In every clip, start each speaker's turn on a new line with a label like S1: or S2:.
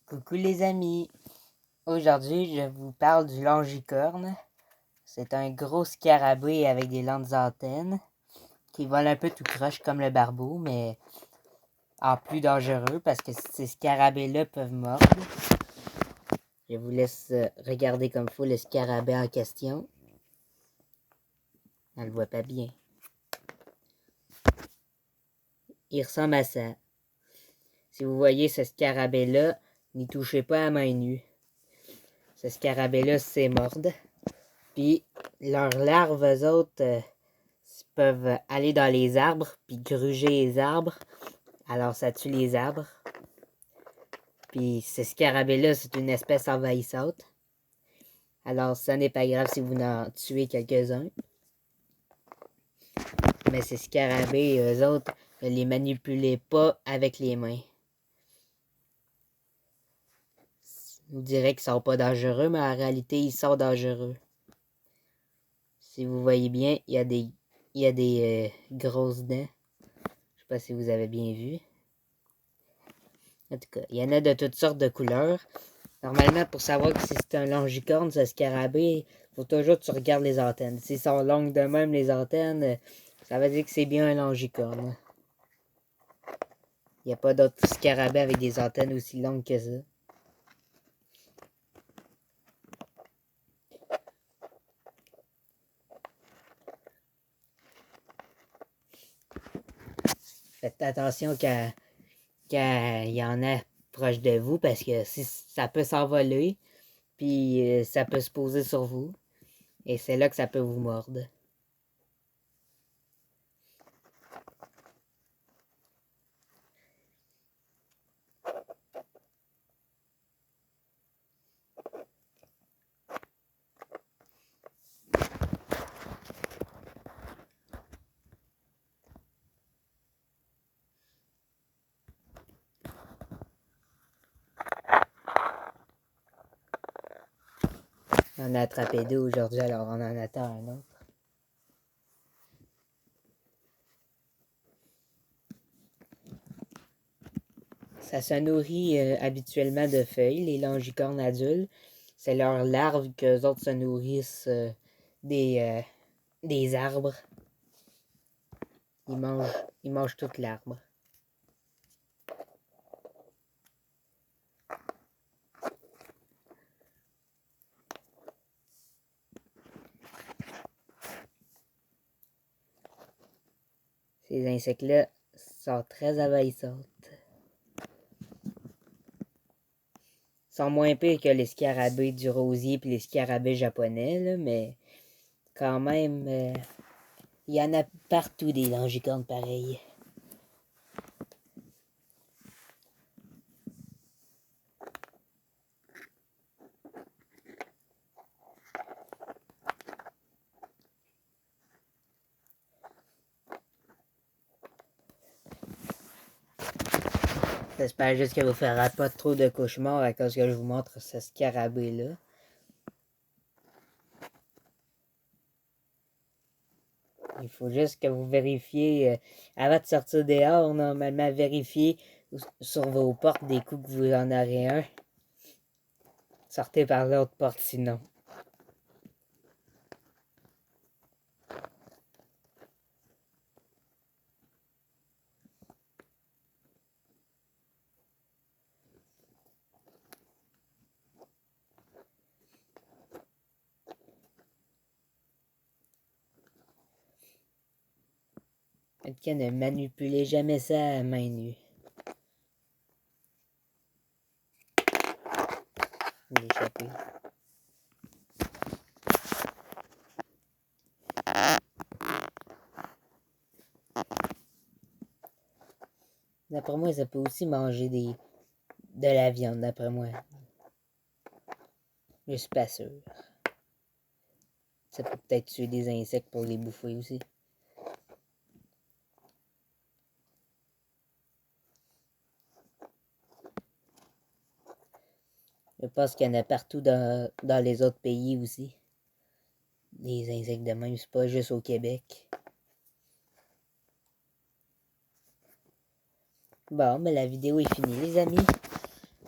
S1: Coucou les amis, aujourd'hui je vous parle du longicorne. C'est un gros scarabée avec des longues antennes qui vole un peu tout croche comme le barbeau, mais en plus dangereux parce que ces scarabées-là peuvent mordre. Je vous laisse regarder comme faut le scarabée en question. On le voit pas bien. Il ressemble à ça. Si vous voyez ce scarabée-là, n'y touchez pas à main nue. Ce scarabée-là c'est mordre. Puis leurs larves, eux autres, peuvent aller dans les arbres, puis gruger les arbres. Alors ça tue les arbres. Puis ce scarabée-là, c'est une espèce envahissante. Alors ça n'est pas grave si vous en tuez quelques-uns. Mais ces scarabées, eux autres, ne les manipulez pas avec les mains. On dirait qu'ils sont pas dangereux, mais en réalité, ils sont dangereux. Si vous voyez bien, il y a des grosses dents. Je sais pas si vous avez bien vu. En tout cas, il y en a de toutes sortes de couleurs. Normalement, pour savoir que si c'est un longicorne, ce scarabée, il faut toujours que tu regardes les antennes. S'ils sont longues de même, les antennes, ça veut dire que c'est bien un longicorne. Il n'y a pas d'autres scarabées avec des antennes aussi longues que ça. Faites attention quand il y en a proche de vous parce que si ça peut s'envoler, puis ça peut se poser sur vous. Et c'est là que ça peut vous mordre. On a attrapé deux aujourd'hui, alors on en attend un autre. Ça se nourrit habituellement de feuilles, les longicornes adultes. C'est leurs larves qu'eux autres se nourrissent des arbres. Ils mangent toute l'arbre. Ces insectes-là sont très envahissants. Ils sont moins pires que les scarabées du rosier et les scarabées japonais, là, mais quand même, il y en a partout des longicornes pareils. J'espère juste que vous ne ferez pas trop de cauchemars à cause que je vous montre ce scarabée-là. Il faut juste que vous vérifiez, avant de sortir dehors, normalement, vérifiez sur vos portes des coups que vous en aurez un. Sortez par l'autre porte sinon. En tout cas, ne manipulez jamais ça à main nue. L'échapper. D'après moi, ça peut aussi manger de la viande, d'après moi. Je suis pas sûr. Ça peut peut-être tuer des insectes pour les bouffer aussi. Je pense qu'il y en a partout dans les autres pays aussi. Des insectes de même, c'est pas juste au Québec. Bon, ben la vidéo est finie les amis.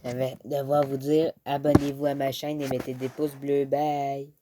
S1: Je vais devoir vous dire abonnez-vous à ma chaîne et mettez des pouces bleus. Bye!